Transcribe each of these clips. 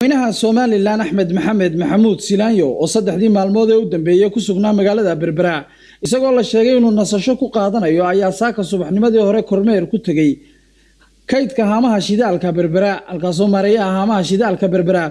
madaxweynaha Soomaaliland Axmed Maxamed Maxamuud Silaanyo oo saddexdii maalmood ee u dambeeyay ku sugnaa magaalada Berbera isagoo la sheegay inuu nasasho ku qaadanayo ayaa saaka subaxnimadii hore kormeer ku tagay kaydka haamaha shidaalka Berbera halkaasoo maareeyaha haamaha shidaalka Berbera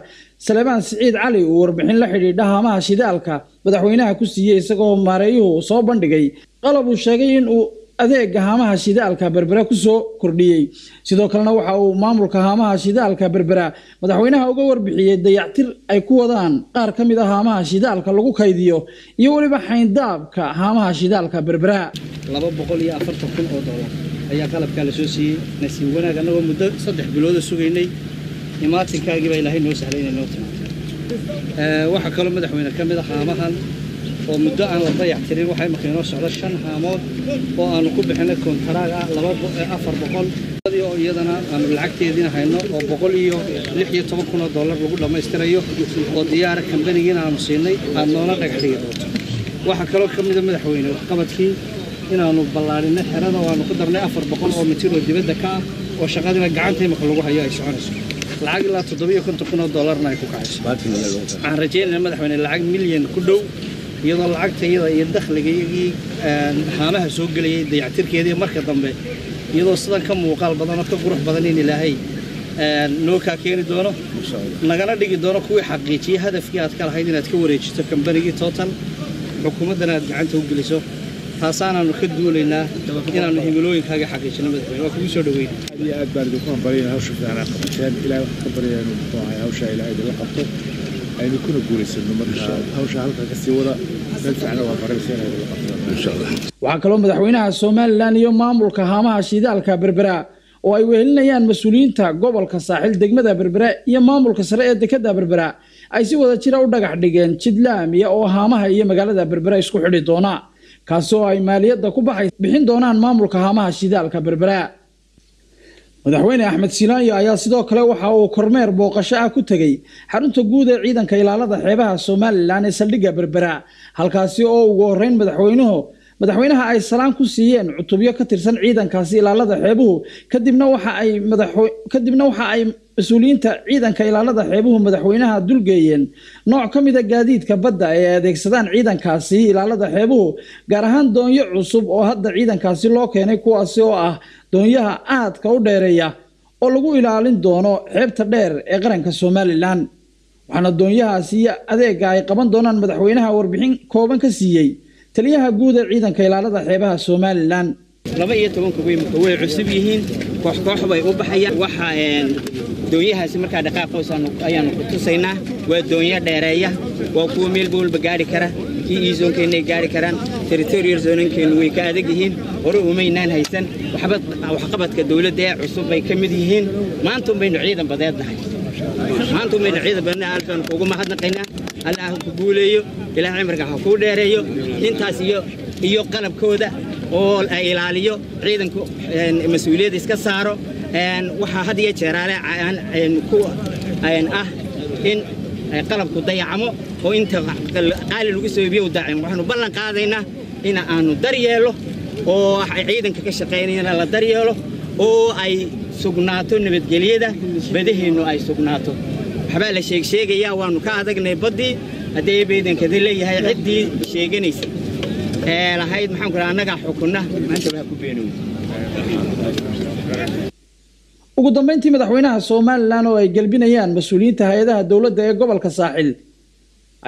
Salebaan Siciid Cali uu warbixin la xiriidha haamaha shidaalka madaxweynaha ku siiyay isagoo maareeyuhu soo bandhigay qalab uu sheegay in uu adeega haamaha shidaalka Berbera ku soo kordhiyay sidoo kalena waxa uu maamulka haamaha shidaalka Berbera madaxweynaha uga warbixiyay dayactir ay ku wadaan qaar kamid ah haamaha shidaalka lagu kaydiyo iyo waliba xayndaabka haamaha shidaalka Berbera $240,000 ayaa qalabka la soo siiyay nasiib wanaag anagoo muddo 3 bilood sugaynay imaatinkaaga baa Ilaahay noo sahlay inay noo timaado waxa kale madaxweynaha kamid ah haamahan oo muddo aan la dayactirin waxay makiinoo socdo 5 haamood oo aan ku bixinay kontaraaga 400 oo iyadana aan lacagteedina hayno oo $116,000 lagu dhameystirayo oo diyaar kambanigina aan siinay aan noona dhagxiyo waxa kale kamid ah madaxweynaha qabadkii inaanu ballaarinay xerada oo aan ku darnay 400 oo mitir oo dibadda ka ah oo shaqadina gacantay marka lagu hayo ay soconayso lacag ilaa $750,000 ay ku kacayso aan rajaynaynaa madaxweynaha lacag milyan ku dhow iyadoo lacagtayada iyo dakhligii haamaha soo galay dayactirkeedii marka dambe iyadoo sidan ka muuqaal badan oo ka qurux badan in Ilaahay noo ka keeni doono nagana dhigi doono kuwii xaqiijiyay hadafkii aad ka lahayd inaad ka wareejiso kambanigii Total xukuumadana aad gacanta u geliso taasaanaanu ka duulaynaa inaanu himilooyinkaaga xaqiijino madaxweyne waa kugu soo dhaweynaa aad baan idinku hambalyaynaa hawsha fiican aad qabateen Ilaahay wax ka baryayo inuu muxuu hawsha Ilaahay la qabto aynu kuna guuleysano marka hawsha halka ka sii wada meel fiican oo baraysan ay la qabto insha Allah waxa kale madaxweynaha Soomaaliland iyo maamulka haamaha shidaalka Berbera oo ay wehelinayaan mas'uuliyiinta gobolka saaxil degmada Berbera iyo maamulka sare ee dekedda Berbera ay si wada jira u dhagax dhigeen jidlaamiya oo haamaha iyo magaalada Berbera isku xidhi doona kaasoo ay maaliyadda ku baxay bixin doonaan maamulka haamaha shidaalka Berbera madaxweyne Axmed Silaanyo ayaa sidoo kale waxa uu kormeer booqasho ah ku tagay xarunta guud ee ciidanka ilaalada xeebaha Soomaaliland ee saldhigga Berbera halkaasi oo ugu horeyn madaxweynaha ay salaan ku siiyeen cutubyo ka tirsan ciidankaasi ilaalada xeebuhu kadibna waxa ay mas'uuliyiinta ciidanka ilaalada xeebuhu madaxweynaha dulgeeyeen nooc kamid ah gaadiidka badda ee adeegsadaan ciidankaasi ilaalada xeebuhu gaar ahaan doonyo cusub oo hadda ciidankaasi loo keenay kuwaasi oo ah doonyaha aadka u dheereeya oo lagu ilaalin doono xeebta dheer ee qaranka Soomaaliland waxaana doonyahaasi adeega ay qaban doonaan madaxweynaha warbixin kooban ka siiyay taliyaha guud ee ciidanka ilaalada xeebaha Soomaaliland 12 way cusub yihiin koox bay u baxayaan waxa doonyahaasi marka dhaqaaqoosan ayaan ku tusaynaa waa doonyo dheereeya waa kuwa meel walba gaari kara iisoonkeena gaari karaan territorial zone-keenu way ka adag yihiin hore umaynaan haysan waxqabadka dawladda ee cusub bay ka mid yihiin maanta baynu ciidan badeednahay maanta baynu ciidan badeednahay halkan ugu mahadnaqaynaa Allah ku guuleeyo Ilaahay marka ha ku dheereeyo intaas iyo qalabkooda oo ay ilaaliyo ciidanku mas'uuliyad iska saaro waxa had iyo jeer in qalabku dayacmo oo inta qaali lagu soo iibiyo dacin waxaanu ballan qaadaynaa in aanu daryeelo oo ciidanka ka shaqeynayna la daryeelo oo ay sugnaato nabadgelyada badaheenu ay sugnaato waxba la sheegaya waanu ka adagnay badii haday ciidanka leeyahay cidii sheeganaysa lahayd maxaan ku anaga xukunna maanta waa ku beenay ugu dambeyntii madaxweynaha Soomaaliland oo ay galbinayaan mas'uuliyiinta hay'adaha dawladda ee gobolka saaxil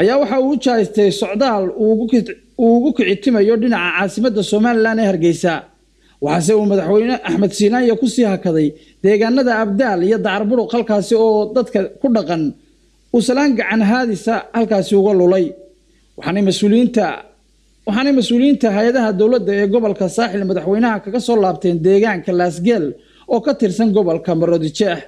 ayaa waxa uu jaastay socdaal ugu kicitimayo dhinaca caasimadda Soomaaliland ee Hargeysa waxaase uu madaxweyne Axmed Silaanyo ku sii hakaday deegaanada Abdaal iyo Dacarburuq halkaasi oo dadka ku dhaqan uu salaan gacan haadisa halkaasi uga lulay waxaanay mas'uuliyiinta hay'adaha dawladda ee gobolka saaxil madaxweynaha kaga soo laabteen deegaanka Laasgeel oo ka tirsan gobolka Maroodijeex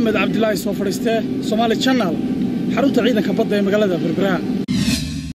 محمد عبد الله سوفرسته سومالي channel xarunta ciidanka badda ee magaalada Berbera